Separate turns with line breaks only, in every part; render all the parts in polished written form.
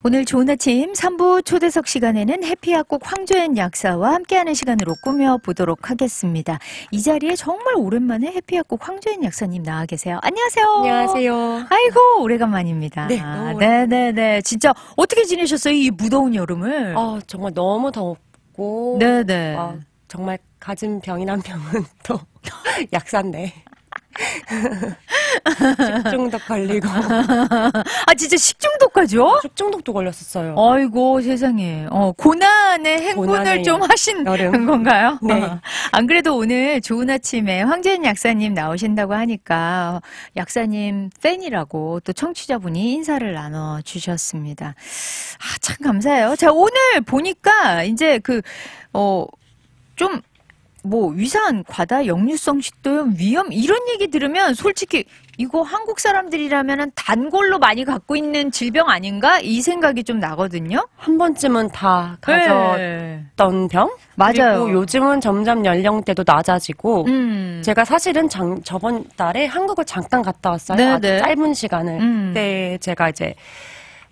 오늘 좋은 아침 3부 초대석 시간에는 해피약국 황조연 약사와 함께하는 시간으로 꾸며보도록 하겠습니다. 이 자리에 정말 오랜만에 해피약국 황조연 약사님 나와 계세요. 안녕하세요.
안녕하세요.
아이고 오래간만입니다.
네,
네네네. 진짜 어떻게 지내셨어요? 이 무더운 여름을.
정말 너무 덥고
네네.
정말 가진 병이란 병은 또 약사인데 식중독 걸리고
진짜 식중독까지요?
식중독도 걸렸었어요.
아이고 세상에. 고난의 행군을 좀 하신
여름.
건가요?
네.
안 그래도 오늘 좋은 아침에 황조연 약사님 나오신다고 하니까 약사님 팬이라고 또 청취자분이 인사를 나눠주셨습니다. 참 감사해요. 자, 오늘 보니까 이제 위산, 과다, 역류성 식도염, 위험 이런 얘기 들으면 솔직히 이거 한국 사람들이라면 단골로 많이 갖고 있는 질병 아닌가? 이 생각이 좀 나거든요.
한 번쯤은 다 가졌던 병?
맞아요.
그리고 요즘은 점점 연령대도 낮아지고 제가 사실은 저번 달에 한국을 잠깐 갔다 왔어요.
네네.
아주 짧은 시간을. 그때 제가 이제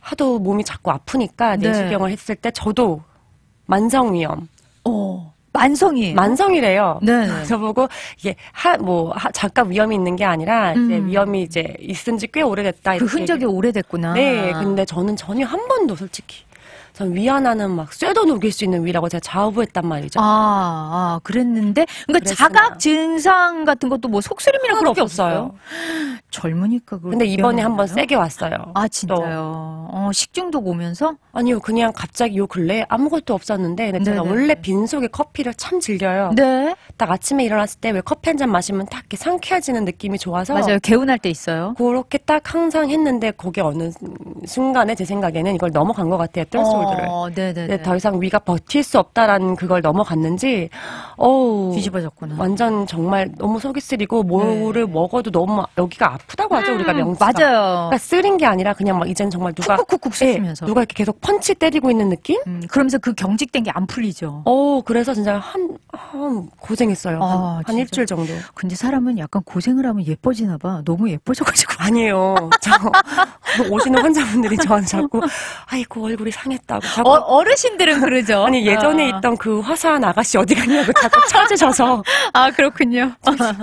하도 몸이 자꾸 아프니까 내시경을 했을 때 저도 만성위염. 만성이래요.
네.
저보고 이게 잠깐 위험이 있는 게 아니라 이제 위험이 이제 있은 지 꽤 오래됐다.
그 흔적이 오래됐구나.
네. 근데 저는 전혀 한 번도 솔직히 전 위 하나는 막 쇠도 녹일 수 있는 위라고 제가 자부했단 말이죠.
그랬는데 그러니까 자각 증상 같은 것도 뭐 속쓰림이랑 그런 게 없어요. 젊으니까
근데 이번에 한번 세게 왔어요.
진짜요? 식중독 오면서?
아니요, 그냥 갑자기 요 근래에 아무것도 없었는데 근데 제가 원래 빈속에 커피를 참 즐겨요.
네.
딱 아침에 일어났을 때 왜 커피 한 잔 마시면 딱 이렇게 상쾌해지는 느낌이 좋아서
맞아요. 개운할 때 있어요.
그렇게 딱 항상 했는데 거기 어느 순간에 제 생각에는 이걸 넘어간 것 같아요. 뜰솔드를.
네네네.
더 이상 위가 버틸 수 없다라는 그걸 넘어갔는지
뒤집어졌구나.
완전 정말 너무 속이 쓰리고 뭐를 먹어도 너무 여기가 아프다고 하죠. 우리가 명치가.
맞아요.
그러니까 쓰린 게 아니라 그냥 막 이제는 정말
쿡쿡쿡 쑤시면서
누가 이렇게 계속 펀치 때리고 있는 느낌?
그러면서 그 경직된 게 안 풀리죠.
그래서 진짜 고생했어요. 한 일주일 정도.
근데 사람은 약간 고생을 하면 예뻐지나 봐. 너무 예뻐져가지고.
아니에요. 오시는 환자분들이 저한테 자꾸 아이고 얼굴이 상했다고.
어르신들은 그러죠.
아니 예전에 있던 그 화사한 아가씨 어디 갔냐고 자꾸 찾으셔서.
그렇군요.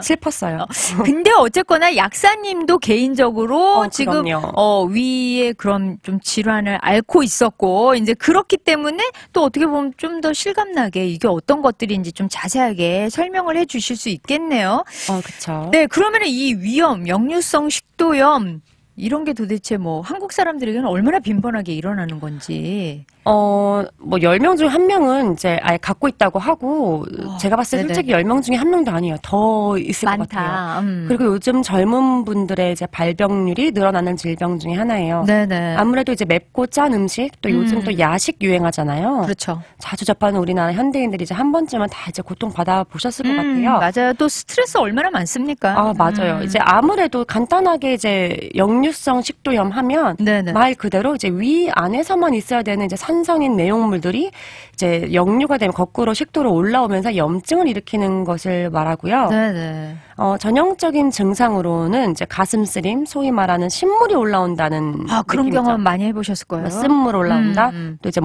슬펐어요.
근데 어쨌거나 약사님도 개인적으로 지금 위에 그런 좀 질환을 앓고 있었고 이제 그렇기 때문에 또 어떻게 보면 좀 더 실감나게 이게 어떤 것들인지 좀 자세하게 설명을 해주실 수 있겠네요.
그렇죠.
네, 그러면은 이 위염, 역류성 식도염 이런 게 도대체 한국 사람들에게는 얼마나 빈번하게 일어나는 건지.
10명 중에 1명은 이제 아예 갖고 있다고 하고, 제가 봤을 때 솔직히 10명 중에 1명도 아니에요. 더 있을 것 같아요. 그리고 요즘 젊은 분들의 이제 발병률이 늘어나는 질병 중에 하나예요.
네네.
아무래도 이제 맵고 짠 음식, 또 요즘 또 야식 유행하잖아요.
그렇죠.
자주 접하는 우리나라 현대인들이 이제 한 번쯤은 다 이제 고통받아 보셨을 것 같아요.
맞아요. 또 스트레스 얼마나 많습니까?
맞아요. 이제 아무래도 간단하게 이제 역류성 식도염 하면 말 그대로 이제 위 안에서만 있어야 되는 이제 산성인 내용물들이 이제 역류가 되면 거꾸로 식도로 올라오면서 염증을 일으키는 것을 말하고요.
네네.
전형적인 증상으로는 이제 가슴 쓰림, 소위 말하는 신물이 올라온다는
그런
느낌이죠.
경험 많이 해보셨을 거예요.
쓴물 올라온다. 또 이제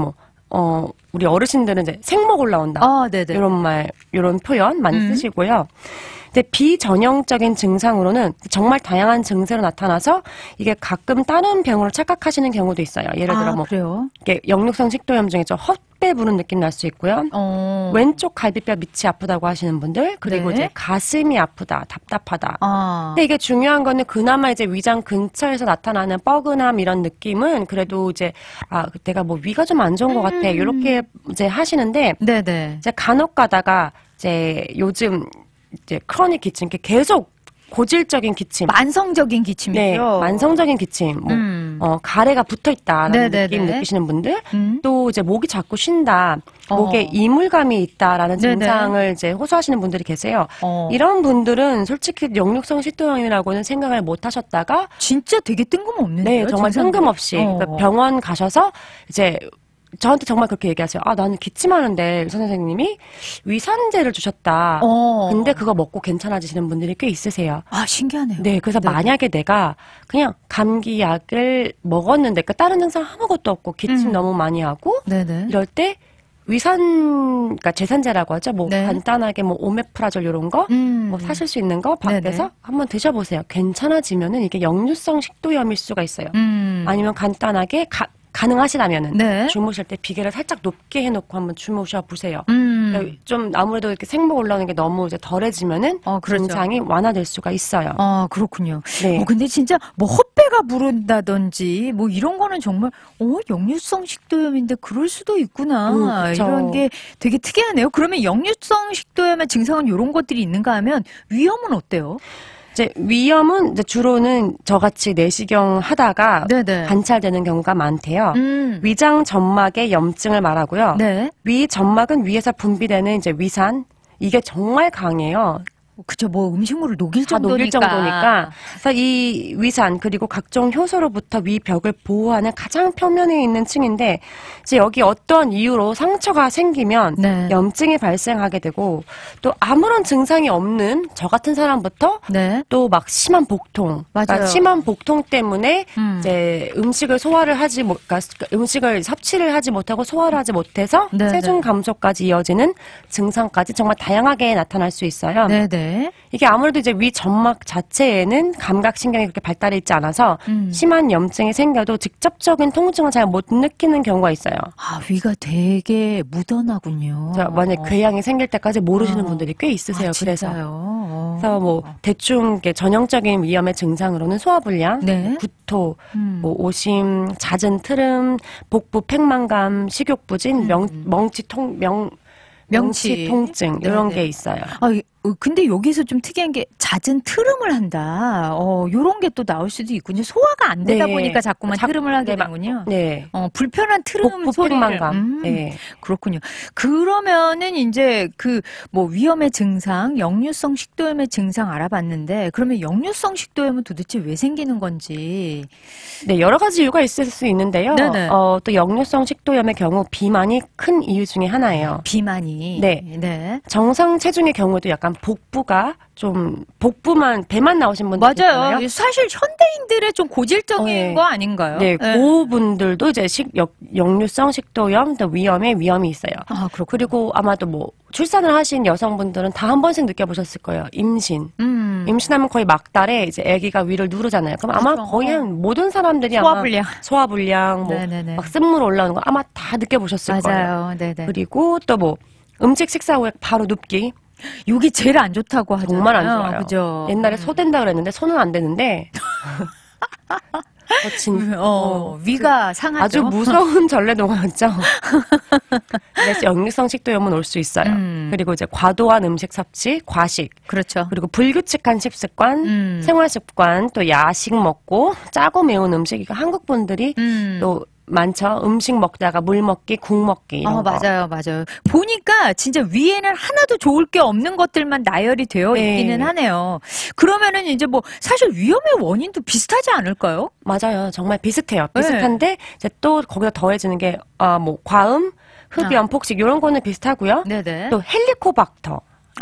우리 어르신들은 이제 생목 올라온다.
네네.
이런 표현 많이 쓰시고요. 근데 비전형적인 증상으로는 정말 다양한 증세로 나타나서 이게 가끔 다른 병으로 착각하시는 경우도 있어요. 예를 들어
그래요?
이게 역류성 식도염 중에 헛배 부는 느낌 날 수 있고요. 왼쪽 갈비뼈 밑이 아프다고 하시는 분들, 그리고 이제 가슴이 아프다, 답답하다. 근데 이게 중요한 거는 그나마 이제 위장 근처에서 나타나는 뻐근함 이런 느낌은 그래도 이제 내가 위가 좀 안 좋은 것 같아 이렇게 이제 하시는데, 이제 간혹 가다가 이제 요즘 이제 크로닉 기침, 계속 고질적인 기침,
만성적인 기침이죠.
네, 만성적인 기침, 가래가 붙어 있다라는 느낌 느끼시는 분들, 또 이제 목이 자꾸 쉰다, 목에 이물감이 있다라는 증상을 이제 호소하시는 분들이 계세요. 이런 분들은 솔직히 역류성 식도염이라고는 생각을 못 하셨다가
진짜 되게 뜬금없는데요.
네, 정말 뜬금없이 그러니까 병원 가셔서 이제 저한테 정말 그렇게 얘기하세요. 아, 나는 기침하는데 의사 선생님이 위산제를 주셨다. 근데 그거 먹고 괜찮아지시는 분들이 꽤 있으세요.
아, 신기하네요.
네, 그래서 네네. 만약에 내가 그냥 감기약을 먹었는데 그 다른 증상 아무것도 없고 기침 너무 많이 하고 네네. 이럴 때 그러니까 제산제라고 하죠. 뭐 네. 간단하게 뭐 오메프라졸 이런 거, 뭐 사실 수 있는 거 밖에서 네네. 한번 드셔보세요. 괜찮아지면은 이게 역류성 식도염일 수가 있어요. 아니면 간단하게 가능하시다면은 네. 주무실 때 비계를 살짝 높게 해놓고 한번 주무셔 보세요. 그러니까 좀 아무래도 이렇게 생목 올라오는 게 너무 이제 덜해지면은 그렇죠. 증상이 완화될 수가 있어요.
아 그렇군요. 네. 근데 진짜 뭐 헛배가 부른다든지 뭐 이런 거는 정말 역류성 식도염인데 그럴 수도 있구나. 이런 게 되게 특이하네요. 그러면 역류성 식도염의 증상은 이런 것들이 있는가 하면 위험은 어때요?
이제 위험은 이제 주로는 저같이 내시경 하다가 네네. 관찰되는 경우가 많대요. 위장 점막의 염증을 말하고요. 네. 위 점막은 위에서 분비되는 이제 위산 이게 정말 강해요.
그쵸, 뭐 음식물을 녹일 정도니까.
그래서 이 위산 그리고 각종 효소로부터 위 벽을 보호하는 가장 표면에 있는 층인데 이제 여기 어떤 이유로 상처가 생기면 네. 염증이 발생하게 되고 또 아무런 증상이 없는 저 같은 사람부터 네. 또 막 심한 복통, 그러니까 심한 복통 때문에 이제 음식을 소화를 그러니까 음식을 섭취를 하지 못하고 소화를 하지 못해서 네네. 체중 감소까지 이어지는 증상까지 정말 다양하게 나타날 수 있어요. 네네. 이게 아무래도 이제 위 점막 자체에는 감각신경이 그렇게 발달해 있지 않아서 심한 염증이 생겨도 직접적인 통증을 잘 못 느끼는 경우가 있어요.
아, 위가 되게 묻어나군요.
만약 궤양이 생길 때까지 모르시는 분들이 꽤 있으세요. 그래서 뭐 대충 전형적인 위염의 증상으로는 소화불량, 네. 구토, 뭐 오심, 잦은 트름, 복부 팽만감, 식욕부진, 명치 통증 이런 게 있어요.
근데 여기서 좀 특이한 게 잦은 트름을 한다. 요런 게 또 나올 수도 있군요. 소화가 안 되다 네. 보니까 자꾸만 트름을 하게 되는군요. 네. 불편한 트름 소리를. 네. 그렇군요. 그러면은 이제 뭐 위염의 증상, 역류성 식도염의 증상 알아봤는데 그러면 역류성 식도염은 도대체 왜 생기는 건지.
네, 여러 가지 이유가 있을 수 있는데요. 네네. 또 역류성 식도염의 경우 비만이 큰 이유 중에 하나예요.
비만이.
네. 네. 정상 체중의 경우도 약간 복부만 배만 나오신 분들
맞아요.
있잖아요.
사실 현대인들의 좀 고질적인
네.
거 아닌가요?
네, 네. 그분들도 이제 역류성 식도염, 또 위염이 있어요.
아, 그렇구나.
그리고 아마도 뭐 출산을 하신 여성분들은 다 한 번씩 느껴보셨을 거예요. 임신. 임신하면 거의 막달에 이제 아기가 위를 누르잖아요. 그럼 아마
그렇죠.
거의 한 모든 사람들이 소화불량, 뭐 막 쓴물 올라오는 거 아마 다 느껴보셨을
맞아요.
거예요. 네네. 그리고 또 뭐 음식 식사 후에 바로 눕기.
여기 제일 안 좋다고 하잖아요.
정말 안 좋아요.
그죠?
옛날에 소 된다 그랬는데 소는 안 되는데
위가 상하죠.
아주 무서운 전래동화였죠. 그래서 역류성 식도염은 올 수 있어요. 그리고 이제 과도한 음식 섭취, 과식.
그렇죠.
그리고 불규칙한 식습관, 생활습관, 또 야식 먹고 짜고 매운 음식. 이거 한국 분들이 또 많죠. 음식 먹다가 물 먹기, 국 먹기 이런 거.
맞아요. 보니까 진짜 위에는 하나도 좋을 게 없는 것들만 나열이 되어 있기는 하네요. 그러면은 이제 뭐 사실 위염의 원인도 비슷하지 않을까요?
맞아요. 정말 비슷해요. 비슷한데 이제 또 거기다 더해지는 게 뭐 과음, 흡연, 폭식 이런 거는 비슷하고요. 네네. 또 헬리코박터.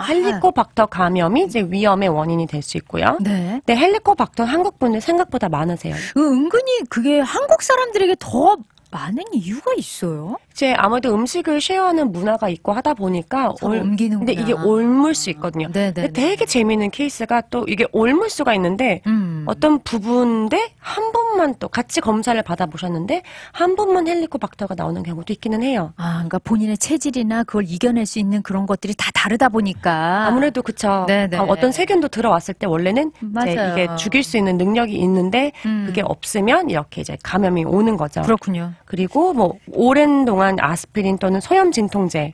헬리코박터 감염이 이제 위염의 원인이 될 수 있고요. 네. 근데 헬리코박터 한국 분들 생각보다 많으세요.
은근히 그게 한국 사람들에게 더 많은 이유가 있어요?
이제 아무래도 음식을 쉐어하는 문화가 있고 하다 보니까
옮기는구나.
근데 이게 옮을 수 있거든요. 근데 되게 재미있는 케이스가 또 이게 옮을 수가 있는데 어떤 부부인데 한 분만 또 같이 검사를 받아보셨는데 한 분만 헬리코박터가 나오는 경우도 있기는 해요.
그러니까 본인의 체질이나 그걸 이겨낼 수 있는 그런 것들이 다 다르다 보니까
아무래도 그쵸. 어떤 세균도 들어왔을 때 원래는 이제 이게 죽일 수 있는 능력이 있는데 그게 없으면 이렇게 이제 감염이 오는 거죠.
그렇군요.
그리고 뭐 오랜 동안 아스피린 또는 소염 진통제를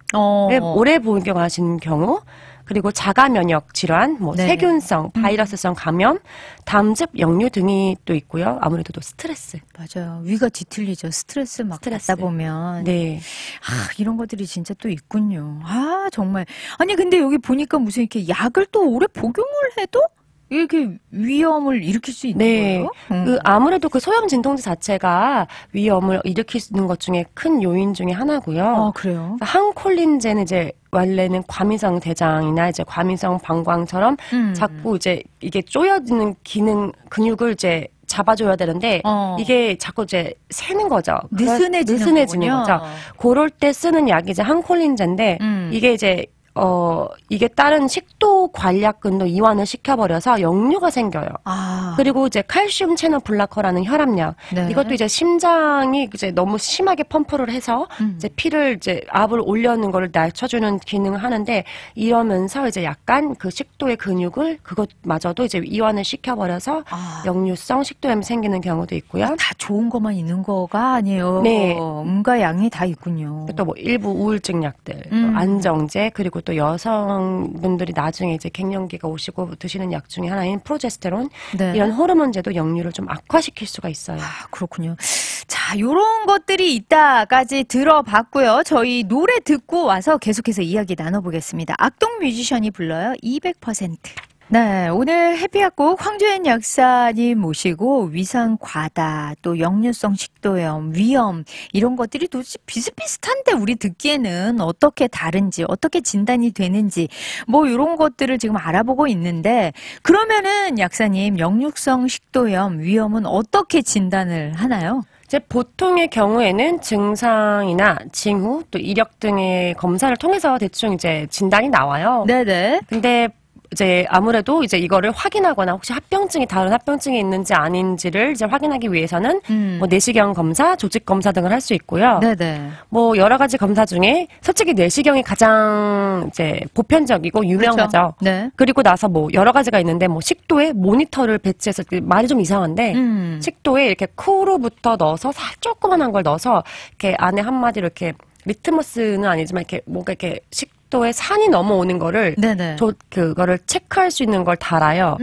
오래 복용하신 경우, 그리고 자가 면역 질환, 뭐 세균성, 바이러스성 감염, 담즙, 역류 등이 또 있고요. 아무래도 또 스트레스.
맞아요. 위가 뒤틀리죠. 스트레스 받다 보면.
네.
이런 것들이 진짜 또 있군요. 정말. 아니 근데 여기 보니까 무슨 이렇게 약을 또 오래 복용을 해도 이렇게 위염을 일으킬 수 있는 거예요?
그 아무래도 그 소염 진통제 자체가 위염을 일으키는 것 중에 큰 요인 중에 하나고요.
그래요?
항콜린제는 이제 원래는 과민성 대장이나 이제 과민성 방광처럼 자꾸 이제 이게 쪼여드는 기능 근육을 이제 잡아줘야 되는데 이게 자꾸 이제 새는 거죠. 느슨해지는 거죠. 그럴 때 쓰는 약이 이제 항콜린제인데 이게 이제 이게 다른 식도 관략근도 이완을 시켜버려서 역류가 생겨요. 그리고 이제 칼슘 채널 블라커라는 혈압약. 네. 이것도 이제 심장이 이제 너무 심하게 펌프를 해서 이제 피를 이제 압을 올려는 거를 낮춰주는 기능을 하는데 이러면서 이제 약간 그 식도의 근육을 그것마저도 이제 이완을 시켜버려서 역류성 식도염이 생기는 경우도 있고요.
다 좋은 것만 있는 거가 아니에요.
네.
음과 양이 다 있군요.
또 뭐 일부 우울증 약들, 안정제 그리고 또 여성분들이 나중에 이제 갱년기가 오시고 드시는 약 중에 하나인 프로제스테론 네. 이런 호르몬제도 역류를 좀 악화시킬 수가 있어요.
그렇군요. 자, 요런 것들이 있다까지 들어봤고요. 저희 노래 듣고 와서 계속해서 이야기 나눠보겠습니다. 악동 뮤지션이 불러요. 200%. 네, 오늘 해피약국 황주엔 약사님 모시고 위산 과다, 또 역류성 식도염, 위염 이런 것들이 도대체 비슷비슷한데 우리 듣기에는 어떻게 다른지, 어떻게 진단이 되는지 뭐 이런 것들을 지금 알아보고 있는데 그러면은 약사님 역류성 식도염, 위염은 어떻게 진단을 하나요?
이제 보통의 경우에는 증상이나 징후, 또 이력 등의 검사를 통해서 대충 이제 진단이 나와요. 네네. 근데 이제 아무래도 이제 이거를 확인하거나 혹시 합병증이 다른 합병증이 있는지 아닌지를 이제 확인하기 위해서는 뭐 내시경 검사, 조직 검사 등을 할 수 있고요. 네네. 뭐 여러 가지 검사 중에 솔직히 내시경이 가장 이제 보편적이고 유명하죠. 그렇죠. 네. 그리고 나서 뭐 여러 가지가 있는데 뭐 식도에 모니터를 배치해서 말이 좀 이상한데 식도에 이렇게 코로부터 넣어서 조그만한 걸 넣어서 이렇게 안에 한마디로 이렇게 리트머스는 아니지만 이렇게 뭔가 이렇게 식도에 산이 넘어오는 거를 그거를 체크할 수 있는 걸 달아요.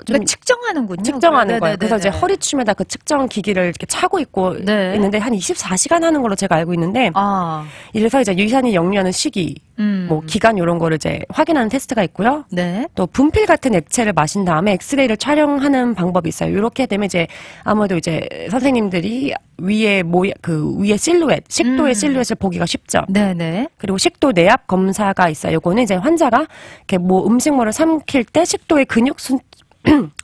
그러니까 측정하는군요.
측정하는 거예요. 그래서 이제 허리춤에다 그 측정 기기를 이렇게 차고 있고 있는데 한 24시간 하는 걸로 제가 알고 있는데 이래서 이제 유산이 역류하는 시기, 뭐 기간 이런 거를 이제 확인하는 테스트가 있고요. 네. 또 분필 같은 액체를 마신 다음에 엑스레이를 촬영하는 방법이 있어요. 이렇게 되면 이제 아무래도 이제 선생님들이 위에 위에 실루엣, 식도의 실루엣을 보기가 쉽죠. 네네. 그리고 식도 내압 검사가 있어요. 요거는 이제 환자가 이렇게 뭐 음식물을 삼킬 때 식도의 근육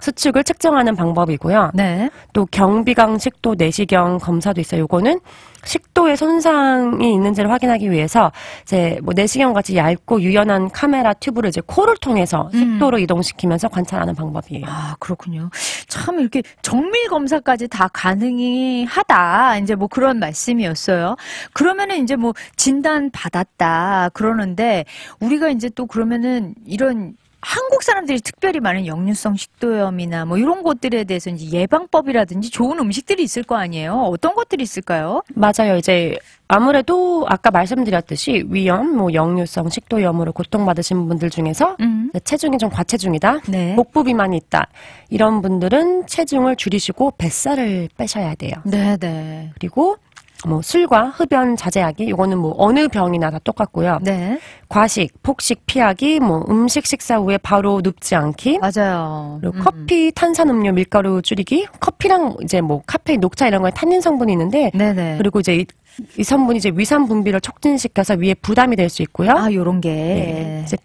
수축을 측정하는 방법이고요. 네. 또 경비강 식도 내시경 검사도 있어요. 요거는 식도에 손상이 있는지를 확인하기 위해서 이제 뭐 내시경 같이 얇고 유연한 카메라 튜브를 이제 코를 통해서 식도로 이동시키면서 관찰하는 방법이에요.
그렇군요. 참 이렇게 정밀 검사까지 다 가능이 하다. 이제 뭐 그런 말씀이었어요. 그러면은 이제 뭐 진단 받았다 그러는데 우리가 이제 또 그러면은 이런 한국 사람들이 특별히 많은 역류성 식도염이나 뭐 이런 것들에 대해서 이제 예방법이라든지 좋은 음식들이 있을 거 아니에요? 어떤 것들이 있을까요?
맞아요. 이제 아무래도 아까 말씀드렸듯이 위염, 뭐 역류성 식도염으로 고통받으신 분들 중에서 체중이 좀 과체중이다, 네. 복부 비만이 있다 이런 분들은 체중을 줄이시고 뱃살을 빼셔야 돼요. 네네. 그리고 뭐 술과 흡연 자제하기 이거는 뭐 어느 병이나 다 똑같고요. 네. 과식, 폭식 피하기, 뭐 음식 식사 후에 바로 눕지 않기.
맞아요.
그리고 커피, 탄산음료, 밀가루 줄이기. 커피랑 이제 뭐 카페인, 녹차 이런 거에 탄닌 성분이 있는데, 네네. 그리고 이제 이 성분이 이제 위산 분비를 促진시켜서 위에 부담이 될 수 있고요.
요런 게.
네. 이제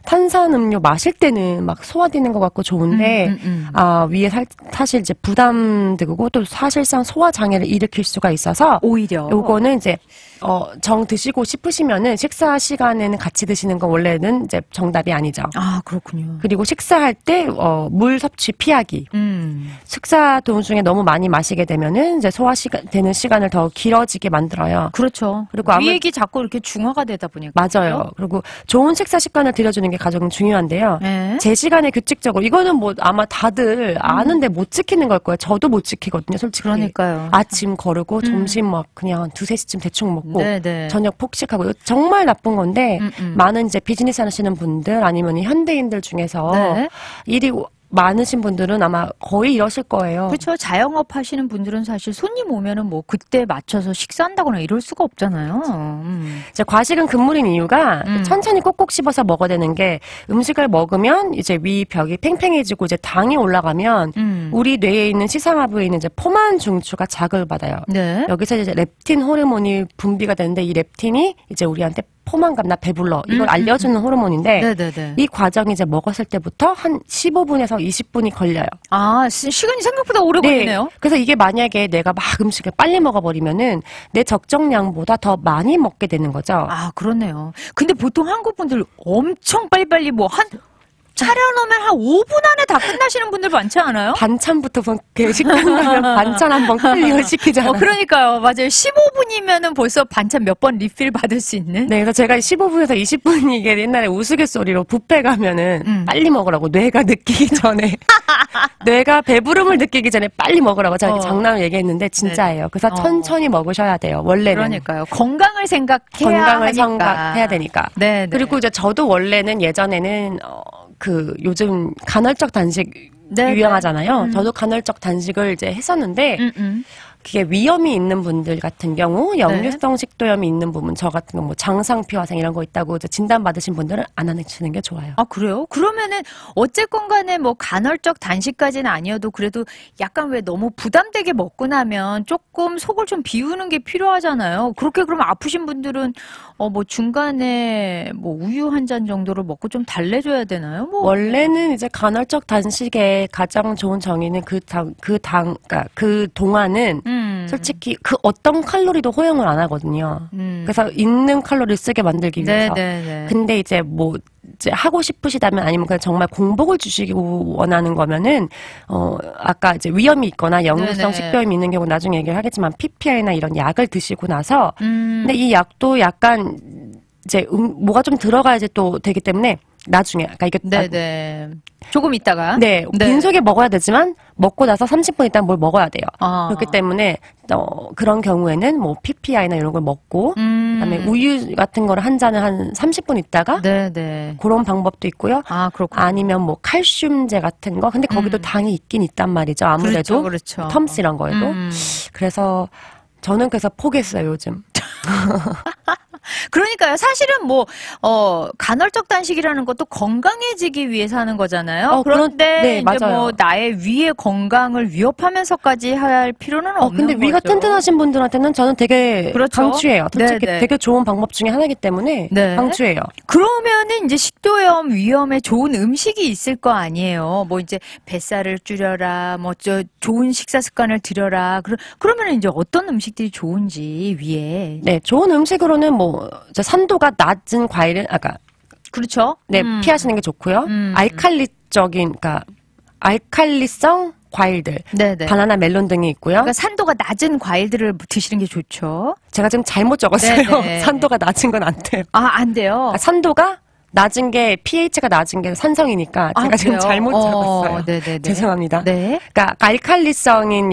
탄산음료 마실 때는 막 소화되는 것 같고 좋은데, 위에 사실 이제 부담되고 또 사실상 소화 장애를 일으킬 수가 있어서, 오히려. 요거는 이제, 정 드시고 싶으시면은 식사 시간에는 같이 드시는 건 원래는 이제 정답이 아니죠.
그렇군요.
그리고 식사할 때, 물 섭취 피하기. 식사 도중에 너무 많이 마시게 되면은 이제 되는 시간을 더 길어지게 만들어요.
그렇죠. 그리고 위액이 자꾸 이렇게 중화가 되다 보니까.
맞아요.
그렇죠?
그리고 좋은 식사 습관을 들여주는 게 가장 중요한데요. 네. 제 시간에 규칙적으로 이거는 뭐 아마 다들 아는데 못 지키는 걸 거예요. 저도 못 지키거든요, 솔직히.
그러니까요.
아침 거르고 점심 막 그냥 2-3시쯤 대충 먹고 저녁 폭식하고 정말 나쁜 건데 많은 이제 비즈니스 하시는 분들 아니면 현대인들 중에서 일이 많으신 분들은 아마 거의 이러실 거예요.
그렇죠. 자영업 하시는 분들은 사실 손님 오면은 뭐 그때 맞춰서 식사한다거나 이럴 수가 없잖아요.
과식은 금물인 이유가 천천히 꼭꼭 씹어서 먹어야 되는 게 음식을 먹으면 이제 위 벽이 팽팽해지고 이제 당이 올라가면 우리 뇌에 있는 시상하부에 있는 이제 포만 중추가 자극을 받아요. 네. 여기서 이제 렙틴 호르몬이 분비가 되는데 이 렙틴이 이제 우리한테 포만감, 나 배불러. 이걸 알려주는 호르몬인데 네네네. 이 과정이 이제 먹었을 때부터 한 15분에서 20분이 걸려요.
아, 시간이 생각보다 오래 걸리네요.
그래서 이게 만약에 내가 막 음식을 빨리 먹어버리면은 내 적정량보다 더 많이 먹게 되는 거죠.
아, 그렇네요. 근데 보통 한국 분들 엄청 빨리빨리 차려놓으면 한 5분 안에 다 끝나시는 분들 많지 않아요?
반찬부터 식당 가면 반찬 한번 클리어 시키잖아요.
그러니까요. 맞아요. 15분이면은 벌써 반찬 몇 번 리필 받을 수 있는?
네, 그래서 제가 15분에서 20분 이게 옛날에 우스갯소리로 뷔페 가면은 빨리 먹으라고 뇌가 느끼기 전에 뇌가 배부름을 느끼기 전에 빨리 먹으라고 제가 장난을 얘기했는데 진짜예요. 그래서 천천히 먹으셔야 돼요. 원래는.
그러니까요. 건강을 생각해야
되니까.
네.
그리고 이제 저도 원래는 예전에는 요즘 간헐적 단식 유행하잖아요. 저도 간헐적 단식을 이제 했었는데 그게 위염이 있는 분들 같은 경우 역류성 식도염이 있는 부분 저 같은 거 뭐 장상피화생 이런 거 있다고 이제 진단받으신 분들은 안 하시는 게 좋아요.
아, 그래요? 그러면은 어쨌건 간에 뭐 간헐적 단식까지는 아니어도 그래도 약간 왜 너무 부담되게 먹고 나면 조금 속을 좀 비우는 게 필요하잖아요. 그렇게 그러면 아프신 분들은 뭐 중간에 뭐 우유 한 잔 정도를 먹고 좀 달래줘야 되나요?
원래는 이제 간헐적 단식의 가장 좋은 정의는 그러니까 그 동안은 솔직히 그 어떤 칼로리도 허용을 안 하거든요. 그래서 있는 칼로리를 쓰게 만들기 위해서. 근데 이제 이제 하고 싶으시다면 아니면 그냥 정말 공복을 주시기 원하는 거면은 아까 이제 위염이 있거나 역류성 식도염이 있는 경우 나중에 얘기를 하겠지만 PPI나 이런 약을 드시고 나서 근데 이 약도 약간 이제 뭐가 좀 들어가야지 또 되기 때문에 나중에 아까 이게
조금 있다가
빈속에 먹어야 되지만 먹고 나서 30분 있다 뭘 먹어야 돼요. 그렇기 때문에 그런 경우에는 뭐 PPI나 이런 걸 먹고 그다음에 우유 같은 거를 한 잔을 한 30분 있다가 그런 방법도 있고요. 아니면 뭐 칼슘제 같은 거 근데 거기도 당이 있긴 있단 말이죠. 아무래도
그렇죠.
텀스 이런 거에도 그래서 저는 그래서 포기했어요 요즘.
그러니까요. 사실은 간헐적 단식이라는 것도 건강해지기 위해서 하는 거잖아요. 그런데 이제
맞아요.
나의 위의 건강을 위협하면서까지 할 필요는 없는
근데 위가
거죠.
튼튼하신 분들한테는 저는 되게 강추해요. 솔직히 되게 좋은 방법 중에 하나이기 때문에 강추해요.
그러면은 이제 식도염 위험에 좋은 음식이 있을 거 아니에요. 이제 뱃살을 줄여라, 좋은 식사 습관을 들여라. 그러면은 이제 어떤 음식들이 좋은지 위에.
네, 좋은 음식으로는 산도가 낮은 과일을
그렇죠.
피하시는 게 좋고요. 그러니까 알칼리성 과일들, 바나나, 멜론 등이 있고요.
그러니까 산도가 낮은 과일들을 드시는 게 좋죠.
제가 지금 잘못 적었어요. 산도가 낮은 건 안 돼요.
안 돼요.
산도가 낮은 게 pH가 낮은 게 산성이니까 제가 지금 잘못 적었어요. 죄송합니다. 그러니까 알칼리성인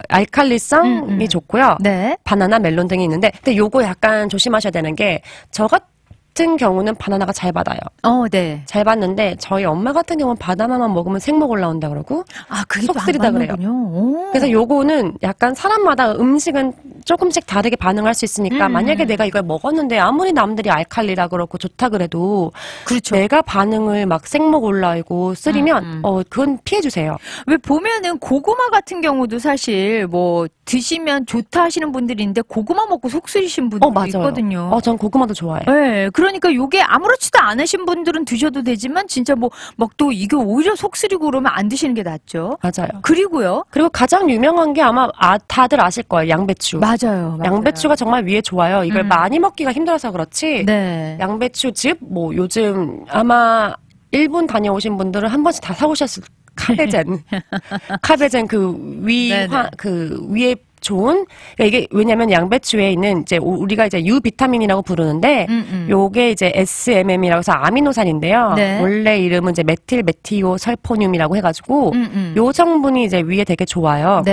알칼리성이 좋고요. 바나나, 멜론 등이 있는데 근데 요거 약간 조심하셔야 되는 게 저 같은 경우는 바나나가 잘 받아요. 잘 받는데 저희 엄마 같은 경우는 바나나만 먹으면 생목 올라온다 그러고
그게
속 쓰리다 그래요. 그래서 요거는 약간 사람마다 음식은 조금씩 다르게 반응할 수 있으니까 만약에 내가 이걸 먹었는데 아무리 남들이 알칼리라 그렇고 좋다 그래도 내가 반응을 막 생목 올라오고 쓰리면 그건 피해주세요.
왜 보면은 고구마 같은 경우도 사실 드시면 좋다 하시는 분들인데 고구마 먹고 속 쓰리신 분들도 있거든요.
전 고구마도 좋아해요.
네, 그러니까 요게 아무렇지도 않으신 분들은 드셔도 되지만 진짜 또 이게 오히려 속 쓰리고 그러면 안 드시는 게 낫죠.
맞아요.
그리고
가장 유명한 게 아마 다들 아실 거예요. 양배추.
맞아요.
양배추가 정말 위에 좋아요. 이걸 많이 먹기가 힘들어서 그렇지. 양배추즙 요즘 아마 일본 다녀오신 분들은 한 번씩 다 사오셨을 카베젠 위에 좋은 이게 왜냐면 양배추에 있는 이제 우리가 이제 유비타민이라고 부르는데 요게 이제 SMM이라고 해서 아미노산인데요. 원래 이름은 이제 메틸 메티오 설포늄이라고 해가지고 요 성분이 이제 위에 되게 좋아요.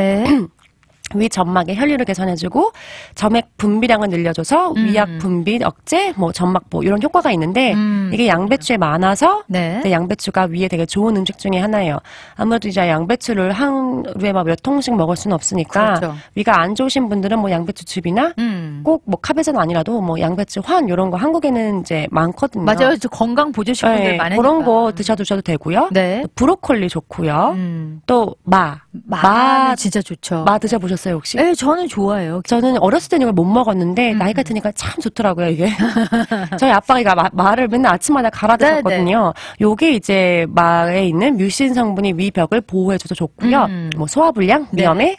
위 점막의 혈류를 개선해주고 점액 분비량을 늘려줘서 위약 분비 억제, 뭐 점막보 이런 효과가 있는데 이게 양배추에 많아서 네. 양배추가 위에 되게 좋은 음식 중에 하나예요. 아무래도 이제 양배추를 하루에 막 몇 통씩 먹을 수는 없으니까 그렇죠. 위가 안 좋으신 분들은 뭐 양배추즙이나 꼭 뭐 카베전 아니라도 뭐 양배추 환 이런 거 한국에는 이제 많거든요.
맞아요. 건강 보조식 분들
네,
많으니까
그런 거 드셔도 되고요. 네. 브로콜리 좋고요. 또 마
진짜 좋죠.
마 드셔보셨어요 혹시?
네, 저는 좋아해요.
저는 어렸을 때는 이걸 못 먹었는데 나이가 드니까 참 좋더라고요 이게. 저희 아빠가 마를 맨날 아침마다 갈아 드셨거든요. 요게 이제 마에 있는 뮤신 성분이 위벽을 보호해줘서 좋고요. 뭐 소화불량, 위염에 네.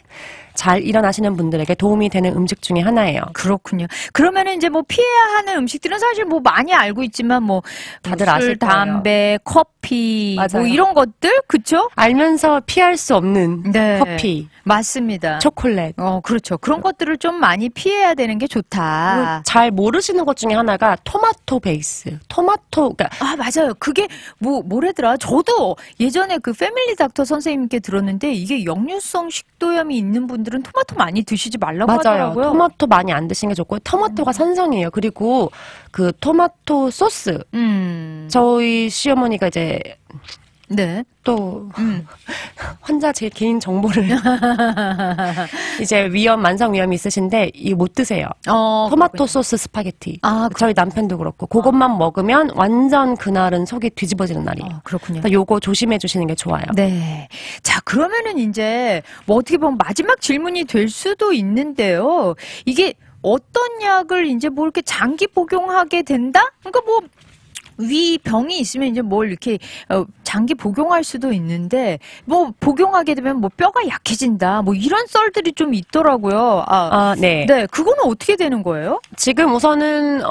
잘 일어나시는 분들에게 도움이 되는 음식 중에 하나예요.
그렇군요. 그러면은 이제 뭐 피해야 하는 음식들은 사실 뭐 많이 알고 있지만 뭐
다들 아실 거예요.
담배, 커피 맞아요. 뭐 이런 것들 그쵸?
알면서 피할 수 없는
네.
커피.
맞습니다.
초콜릿.
그렇죠. 그런 것들을 좀 많이 피해야 되는 게 좋다.
잘 모르시는 것 중에 하나가 토마토 베이스. 그러니까
맞아요. 그게 뭐래더라. 저도 예전에 그 패밀리 닥터 선생님께 들었는데 이게 역류성 식도염이 있는 분들은 토마토 많이 드시지 말라고 하더라고요.
토마토 많이 안 드시는 게 좋고 토마토가 산성이에요. 그리고 그 토마토 소스. 저희 시어머니가 이제
네.
또 환자 제 개인 정보를 이제 만성 위염이 있으신데 이 못 드세요. 토마토 그렇군요. 소스 스파게티. 저희 남편도 그렇고 그것만 먹으면 완전 그날은 속이 뒤집어지는 날이에요.
그렇군요.
그러니까 요거 조심해 주시는 게 좋아요.
네. 자, 그러면은 이제 뭐 어떻게 보면 마지막 질문이 될 수도 있는데요. 이게 어떤 약을 이제 뭐 이렇게 장기 복용하게 된다? 그러니까 뭐 위 병이 있으면 이제 뭘 이렇게 장기 복용할 수도 있는데 뭐 복용하게 되면 뭐 뼈가 약해진다 뭐 이런 썰들이 좀 있더라고요.
네.
네, 그거는 어떻게 되는 거예요?
지금 우선은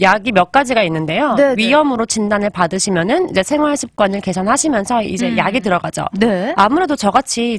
약이 몇 가지가 있는데요. 네네. 위염으로 진단을 받으시면은 이제 생활 습관을 개선하시면서 이제 약이 들어가죠. 네. 아무래도 저같이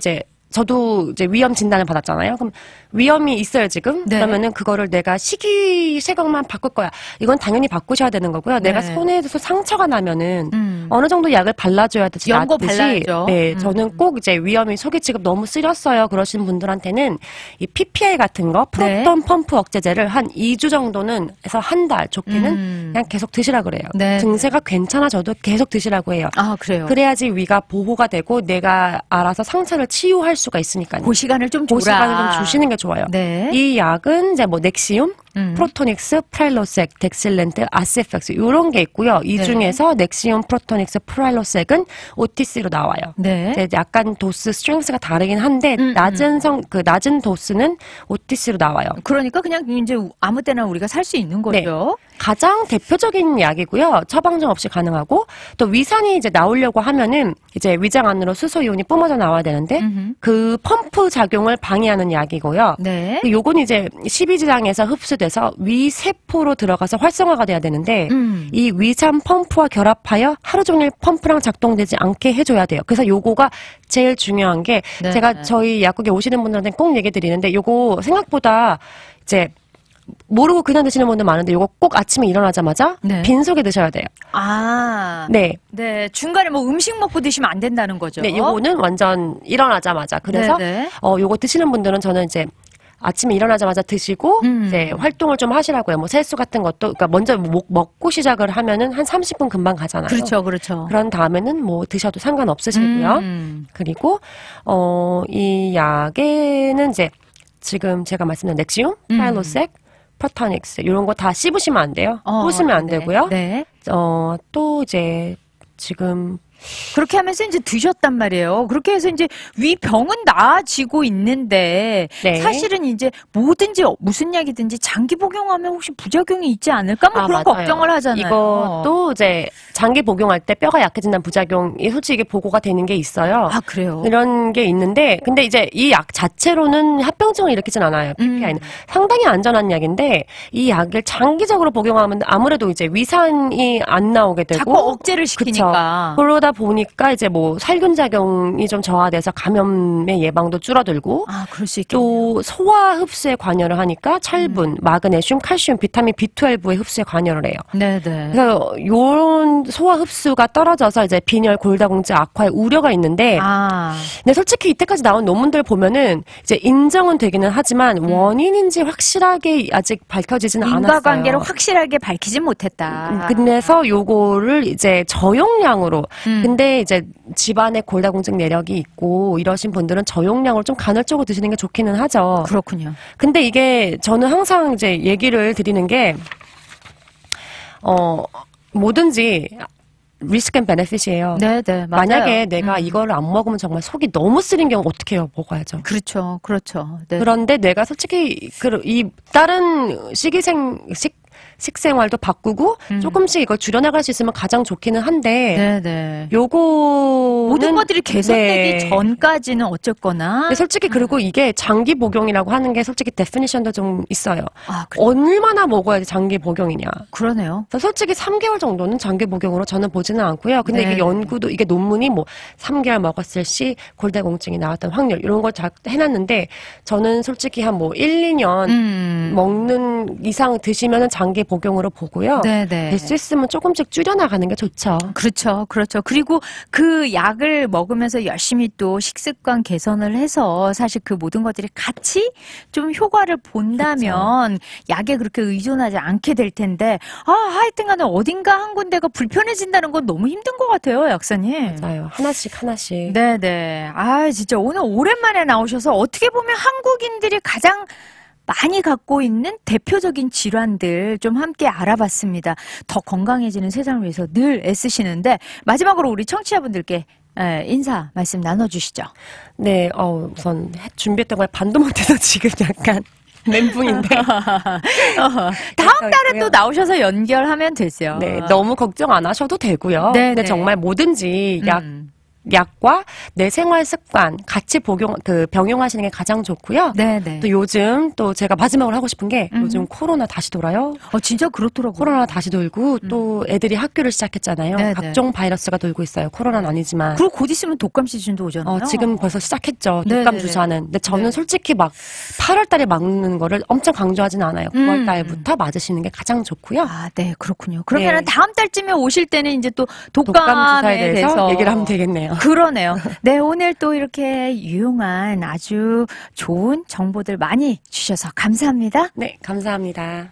저도 이제 위염 진단을 받았잖아요. 그럼 위염이 있어요, 지금? 네. 그러면은 그거를 내가 식이세균만 바꿀 거야. 이건 당연히 바꾸셔야 되는 거고요. 네. 내가 손에서 상처가 나면은 어느 정도 약을 발라줘야 되지.
연고 발라야죠.
네, 저는 꼭 이제 위염이 속이 지금 너무 쓰렸어요. 그러신 분들한테는 이 PPI 같은 거, 프로톤 네. 펌프 억제제를 한 2주 정도는 해서 한 달 좋게는 그냥 계속 드시라 그래요. 네. 증세가 괜찮아져도 계속 드시라고 해요.
그래요?
그래야지 위가 보호가 되고 내가 알아서 상처를 치유할 수가 있으니까요.
그 시간을 좀 줘라.
그 시간을 좀 주시는 게 좋아요. 네. 이 약은 이제 뭐 넥시움, 프로토닉스, 프라일로색, 덱실렌트, 아세팩스 이런 게 있고요. 이 네. 중에서 넥시움, 프로토닉스, 프라일로색은 OTC로 나와요. 네. 약간 도스 스트렝스가 다르긴 한데 낮은 도스는 OTC로 나와요.
그러니까 그냥 이제 아무 때나 우리가 살 수 있는 거죠.
네. 가장 대표적인 약이고요. 처방전 없이 가능하고 또 위산이 이제 나오려고 하면은 이제 위장 안으로 수소 이온이 뿜어져 나와야 되는데 그 펌프 작용을 방해하는 약이고요. 네. 요건 이제 십이지장에서 흡수돼서 위세포로 들어가서 활성화가 돼야 되는데 이 위산 펌프와 결합하여 하루 종일 펌프랑 작동되지 않게 해줘야 돼요. 그래서 요거가 제일 중요한 게 네. 제가 저희 약국에 오시는 분들한테 꼭 얘기 드리는데 요거 생각보다 이제 모르고 그냥 드시는 분들 많은데 요거 꼭 아침에 일어나자마자 네. 빈속에 드셔야 돼요. 네.
네. 중간에 뭐 음식 먹고 드시면 안 된다는 거죠.
네, 요거는 완전 일어나자마자. 그래서 요거 드시는 분들은 저는 이제 아침에 일어나자마자 드시고 이제 활동을 좀 하시라고요. 뭐 세수 같은 것도 그러니까 먼저 먹고 시작을 하면은 한 30분 금방 가잖아요.
그렇죠.
그런 다음에는 뭐 드셔도 상관없으시고요. 그리고 이 약에는 이제 지금 제가 말씀드린 넥시움, 프라일로색, 프로토닉스 이런 거 다 씹으시면 안 돼요. 씹으면 안 되고요. 네. 또 이제 지금
그렇게 하면서 이제 드셨단 말이에요. 그렇게 해서 이제 위병은 나아지고 있는데 네. 사실은 이제 뭐든지 무슨 약이든지 장기 복용하면 혹시 부작용이 있지 않을까? 뭐 그런
맞아요.
걱정을 하잖아요.
이것도 이제 장기 복용할 때 뼈가 약해진다는 부작용이 솔직히 보고가 되는 게 있어요.
그래요?
이런 게 있는데 근데 이제 이 약 자체로는 합병증을 일으키진 않아요. PPI는. 상당히 안전한 약인데 이 약을 장기적으로 복용하면 아무래도 이제 위산이 안 나오게 되고
자꾸 억제를 시키니까.
그러다 보니까 이제 뭐 살균 작용이 좀 저하돼서 감염의 예방도 줄어들고
그럴 수 있겠네요.
또 소화 흡수에 관여를 하니까 철분, 마그네슘, 칼슘, 비타민 B12의 흡수에 관여를 해요.
네네.
그래서 요런 소화 흡수가 떨어져서 이제 빈혈, 골다공증 악화의 우려가 있는데 근데 솔직히 이때까지 나온 논문들 보면은 이제 인정은 되기는 하지만 원인인지 확실하게 아직 밝혀지지는 않았어요.
인과관계를 확실하게 밝히진 못했다.
그래서 요거를 이제 저용량으로 근데 이제 집안에 골다공증 내력이 있고 이러신 분들은 저용량으로 좀 간헐적으로 드시는 게 좋기는 하죠.
그렇군요.
근데 이게 저는 항상 이제 얘기를 드리는 게 뭐든지 리스크 앤 베네핏이에요.
네네, 맞아요.
만약에 내가 이거를 안 먹으면 정말 속이 너무 쓰린 경우 어떻게 해요? 먹어야죠.
그렇죠. 그렇죠. 네.
그런데 내가 솔직히 이 다른 식생활도 바꾸고 조금씩 이걸 줄여나갈 수 있으면 가장 좋기는 한데
네네.
요거
모든 것들이 개선되기 전까지는 어쨌거나
솔직히 그리고 이게 장기 복용이라고 하는 게 솔직히 데피니션도 좀 있어요.
그래요?
얼마나 먹어야지 장기 복용이냐.
그러네요.
솔직히 3개월 정도는 장기 복용으로 저는 보지는 않고요. 근데 이게 연구도 이게 논문이 뭐 3개월 먹었을 시 골다공증이 나왔던 확률 이런 걸 다 해놨는데 저는 솔직히 한 뭐 1, 2년 먹는 이상 드시면은 장기 복용으로 보고요. 될 수 있으면 조금씩 줄여나가는 게 좋죠.
그렇죠. 그렇죠. 그리고 그 약을 먹으면서 열심히 또 식습관 개선을 해서 사실 그 모든 것들이 같이 좀 효과를 본다면 그렇죠. 약에 그렇게 의존하지 않게 될 텐데 하여튼 간에 어딘가 한 군데가 불편해진다는 건 너무 힘든 것 같아요, 약사님.
맞아요. 하나씩.
네네. 진짜 오늘 오랜만에 나오셔서 어떻게 보면 한국인들이 가장 많이 갖고 있는 대표적인 질환들 좀 함께 알아봤습니다. 더 건강해지는 세상을 위해서 늘 애쓰시는데 마지막으로 우리 청취자분들께 인사 말씀 나눠주시죠.
네, 우선 준비했던 거에 반도 못해서 지금 약간 멘붕인데
다음 달에 또 나오셔서 연결하면 되죠.
네, 너무 걱정 안 하셔도 되고요. 근데 정말 뭐든지 약과 내 생활 습관 같이 병용하시는 게 가장 좋고요. 또 요즘 또 제가 마지막으로 하고 싶은 게 요즘 코로나 다시 돌아요.
진짜 그렇더라고요.
코로나 다시 돌고 또 애들이 학교를 시작했잖아요. 각종 바이러스가 돌고 있어요. 코로나는 아니지만.
그리고 곧 있으면 독감 시즌도 오잖아요.
지금 벌써 시작했죠. 독감 주사는. 근데 저는 솔직히 막 8월 달에 맞는 거를 엄청 강조하지는 않아요. 9월 달부터 맞으시는 게 가장 좋고요.
네, 그렇군요. 그러면 다음 달쯤에 오실 때는 이제 또 독감 주사에 대해서
얘기를 하면 되겠네요.
그러네요. 네, 오늘 또 이렇게 유용한 아주 좋은 정보들 많이 주셔서 감사합니다.
네, 감사합니다.